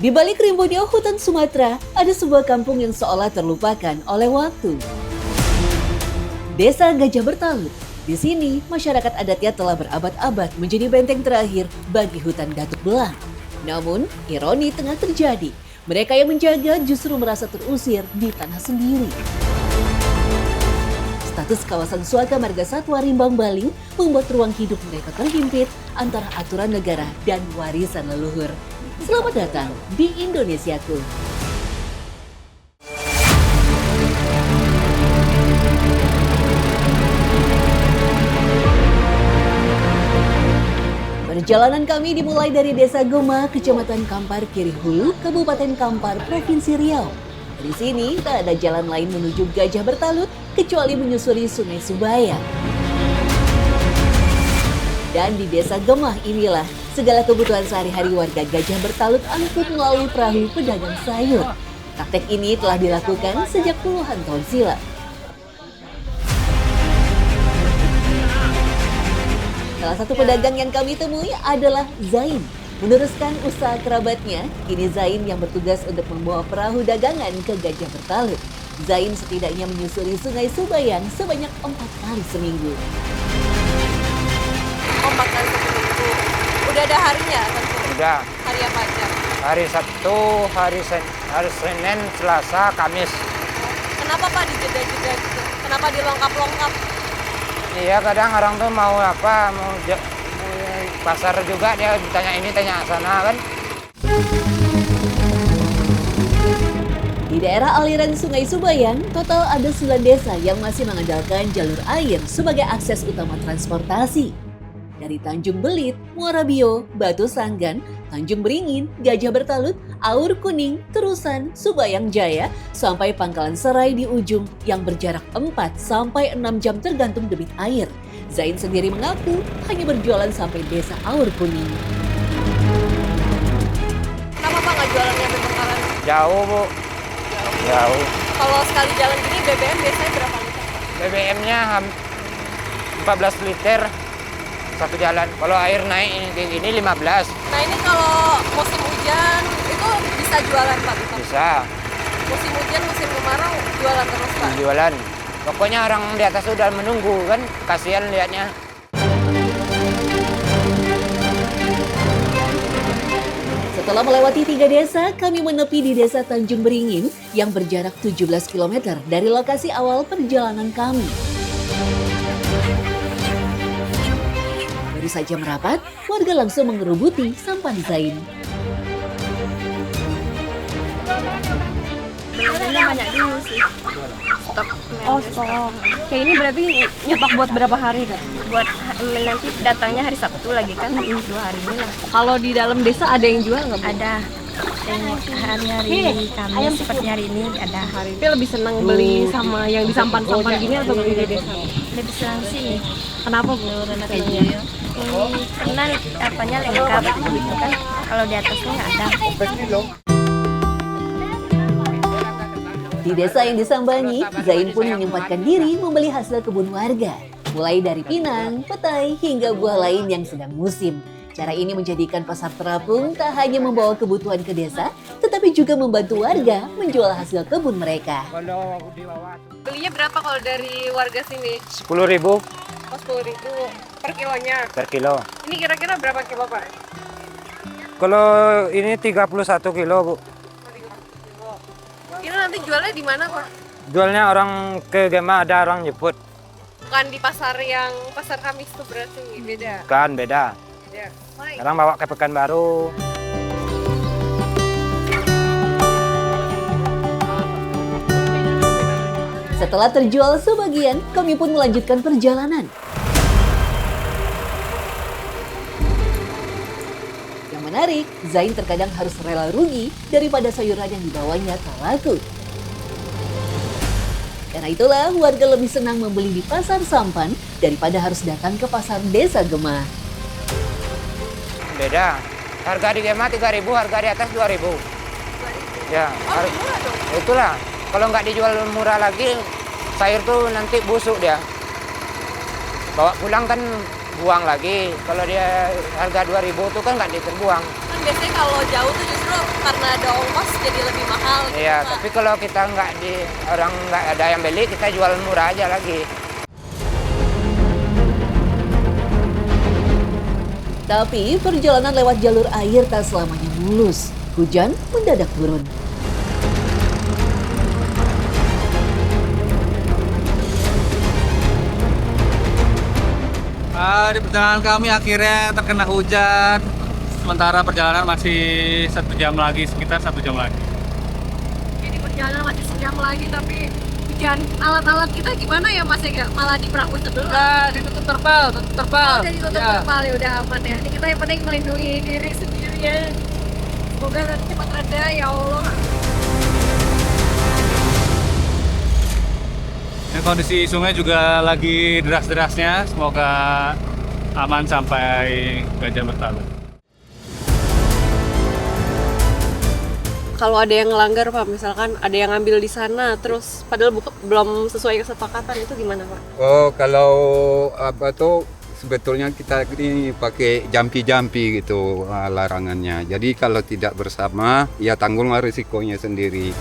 Di balik rimbunnya hutan Sumatera, ada sebuah kampung yang seolah terlupakan oleh waktu. Desa Gajah Bertalut. Di sini, masyarakat adatnya telah berabad-abad menjadi benteng terakhir bagi hutan Datuk Belang. Namun, ironi tengah terjadi. Mereka yang menjaga justru merasa terusir di tanah sendiri. Status kawasan Suaka Marga Satwa Rimbang Baling membuat ruang hidup mereka terhimpit antara aturan negara dan warisan leluhur. Selamat datang di Indonesiaku. Perjalanan kami dimulai dari Desa Goma, Kecamatan Kampar Kiri Hulu, Kabupaten Kampar, Provinsi Riau. Di sini tak ada jalan lain menuju Gajah Bertalut kecuali menyusuri Sungai Subayang. Dan di Desa Gemah inilah segala kebutuhan sehari-hari warga Gajah Bertalut angkut melalui perahu pedagang sayur. Praktek ini telah dilakukan sejak puluhan tahun silam. Salah satu pedagang yang kami temui adalah Zain. Meneruskan usaha kerabatnya, kini Zain yang bertugas untuk membawa perahu dagangan ke Gajah Bertalut. Zain setidaknya menyusuri Sungai Subayang sebanyak 4 kali seminggu. 4 kali seminggu. Udah ada harinya kan? Udah. Hari apa aja? Hari Sabtu, hari Senin, Selasa, Kamis. Kenapa Pak dijeda-jeda gitu? Kenapa dilengkap-lengkap? Iya, kadang orang tuh mau apa, mau pasar juga, dia ditanya ini, tanya sana kan. Di daerah aliran Sungai Subayang, total ada 9 desa yang masih mengandalkan jalur air sebagai akses utama transportasi. Dari Tanjung Belit, Muara Bio, Batu Sanggan, Tanjung Beringin, Gajah Bertalut, Aur Kuning, Terusan, Subayang Jaya, sampai Pangkalan Serai di ujung yang berjarak 4-6 jam tergantung debit air. Zain sendiri mengaku hanya berjualan sampai desa Aur Kuning. Kenapa Pak nggak jualannya sampai Pangkalan? Jauh, Bu. Jauh. Kalau sekali jalan gini BBM biasanya berapa liter? BBM-nya 14 liter satu jalan. Kalau air naik kayak gini 15. Nah ini kalau musim hujan itu bisa jualan Pak? Bisa. Musim hujan, musim kemarau jualan terus Pak? Jualan. Pokoknya orang di atas udah menunggu kan, kasihan lihatnya. Setelah melewati 3 desa, kami menepi di Desa Tanjung Beringin yang berjarak 17 km dari lokasi awal perjalanan kami. Baru saja merapat, warga langsung mengerubuti sampan Zain. Belanjanya banyak dulu sih. Stok. Oh, stok. Kayak ini berarti nyetok buat berapa hari kan? Buat nanti datangnya hari Sabtu lagi kan, 2 hari ini lah. Kalau di dalam desa ada yang jual nggak, Bu? Ada. Hari-hari Kamis seperti hari ini ada. Tapi lebih senang beli sama yang di sampan-sampan gini atau beli di desa? Lebih senang sih. Kenapa, Bu? Senangnya? Karena apanya lengkap gitu kan. Kalau di atasnya nggak ada. Di desa yang disambangi, Zain pun menyempatkan diri membeli hasil kebun warga. Mulai dari pinang, petai, hingga buah lain yang sedang musim. Cara ini menjadikan pasar terapung tak hanya membawa kebutuhan ke desa, tetapi juga membantu warga menjual hasil kebun mereka. Belinya berapa kalau dari warga sini? 10.000 Oh 10.000 per kilonya. per kilo. Ini kira-kira berapa kilo Pak? Kalau ini 31 kilo, Bu. Ini nanti jualnya di mana Pak? Jualnya orang ke Gema, ada orang jemput. Bukan di pasar yang pasar Kamis tuh berarti beda. Kan beda. Ya. Sekarang bawa ke Pekanbaru. Setelah terjual sebagian, kami pun melanjutkan perjalanan. Yang menarik, Zain terkadang harus rela rugi daripada sayuran yang dibawanya tak laku. Karena itulah warga lebih senang membeli di pasar sampan daripada harus datang ke pasar Desa Gemah. Beda. Harga di Gema 3.000, harga di atas 2.000. Ya, itulah. Kalau nggak dijual murah lagi, sayur tuh nanti busuk dia. Bawa pulang kan buang lagi. Kalau dia harga 2.000 tuh kan nggak diterbuang. biasanya kalau jauh tuh justru karena ada ongkos jadi lebih mahal. Iya, tapi kalau kita orang nggak ada yang beli, kita jual murah aja lagi. Tapi perjalanan lewat jalur air tak selamanya mulus. Hujan mendadak turun. Di perjalanan kami akhirnya terkena hujan. Sementara perjalanan masih 1 jam lagi, sekitar 1 jam lagi. Jadi perjalanan masih sejam lagi, tapi hujan. Alat-alat kita gimana ya Mas Ega? Malah di perahu sebelum. Ditutup terpal, tutup terpal. Udah ditutup terpal, ya udah aman ya. Ini kita yang penting melindungi diri sendiri ya. Semoga cepat reda ya Allah. Kondisi sungai juga lagi deras-derasnya. Semoga aman sampai Gajah Bertalut. Kalau ada yang ngelanggar Pak, misalkan ada yang ngambil di sana, terus padahal belum sesuai kesepakatan, itu gimana Pak? Oh, kalau apa tuh sebetulnya kita ini pakai jampi-jampi gitu larangannya. Jadi kalau tidak bersama, ya tanggunglah risikonya sendiri.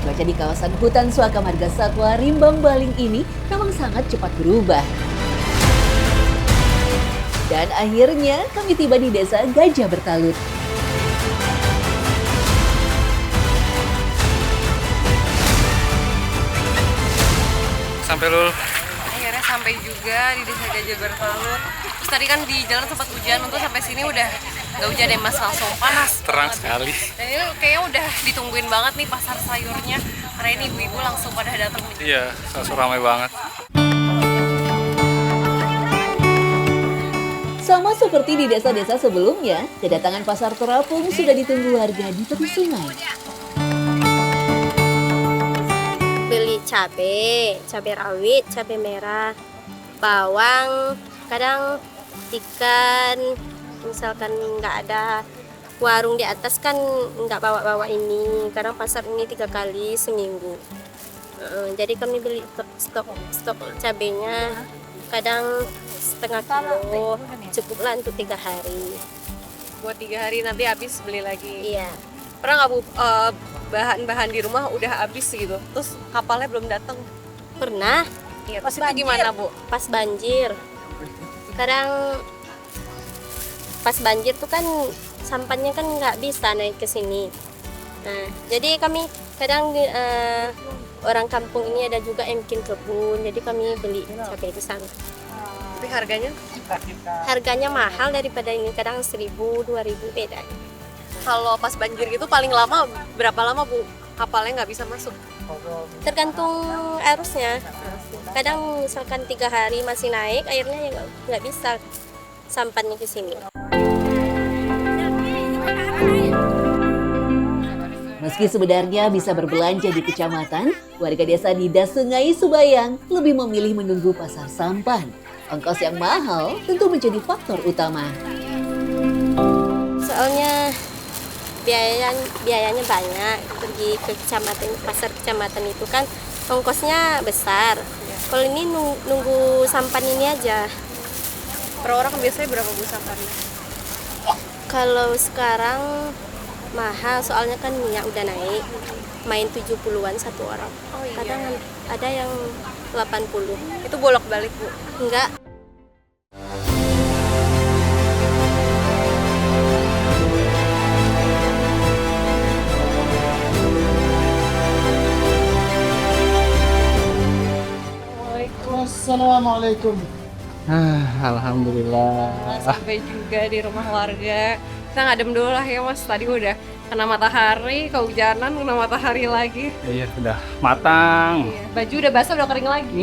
Cuaca di kawasan hutan Suaka Marga Satwa Rimbang Baling ini memang sangat cepat berubah. Dan akhirnya kami tiba di desa Gajah Bertalut. Sampai dulu. Akhirnya sampai juga di desa Gajah Bertalut. Terus tadi kan di jalan sempat hujan, untuk sampai sini udah nggak hujan deh Mas, langsung panas. Terang banget. sekali. Dan ini kayaknya udah ditungguin banget nih pasar sayurnya. Karena ini ibu-ibu langsung pada datang. Iya, langsung ramai banget. Sama seperti di desa-desa sebelumnya, kedatangan pasar terapung sudah ditunggu warga di tepi sungai. Beli cabai rawit, cabai merah, bawang, kadang ikan, misalkan nggak ada warung di atas kan nggak bawa-bawa ini, kadang pasar ini 3 kali seminggu. Jadi kami beli stok cabainya kadang setengah kilo, cukuplah untuk 3 hari. Buat 3 hari nanti habis beli lagi. Iya. Pernah nggak Bu, bahan-bahan di rumah udah habis gitu, terus kapalnya belum datang? Pernah Iya, terus itu gimana Bu? pas banjir. Kadang pas banjir tuh kan sampahnya kan nggak bisa naik ke sini. Nah, jadi kami kadang orang kampung ini ada juga yang bikin kebun, jadi kami beli cabai di sana. Tapi harganya? Harganya mahal daripada ini, kadang 1.000, 2.000 beda. Kalau pas banjir gitu paling lama berapa lama Bu kapalnya nggak bisa masuk? Tergantung arusnya. Kadang misalkan 3 hari masih naik, airnya ya nggak bisa sampahnya ke sini. Meski sebenarnya bisa berbelanja di kecamatan, warga desa di Sungai Subayang lebih memilih menunggu pasar sampan. Ongkos yang mahal tentu menjadi faktor utama. Soalnya biayanya banyak, pergi ke kecamatan, pasar kecamatan itu kan ongkosnya besar. Kalau ini nunggu sampan ini aja. Per orang biasanya berapa Bu sampannya? Kalau sekarang mahal, soalnya kan minyak udah naik, main 70-an satu orang. Oh iya. Kadang ada yang 80. Itu bolak-balik Bu? Enggak. Assalamualaikum. Alhamdulillah. Sampai juga di rumah warga. Kita ngadem dulu lah ya Mas, tadi udah kena matahari, kehujanan, kena matahari lagi. Iya, udah matang. Baju udah basah, udah kering lagi.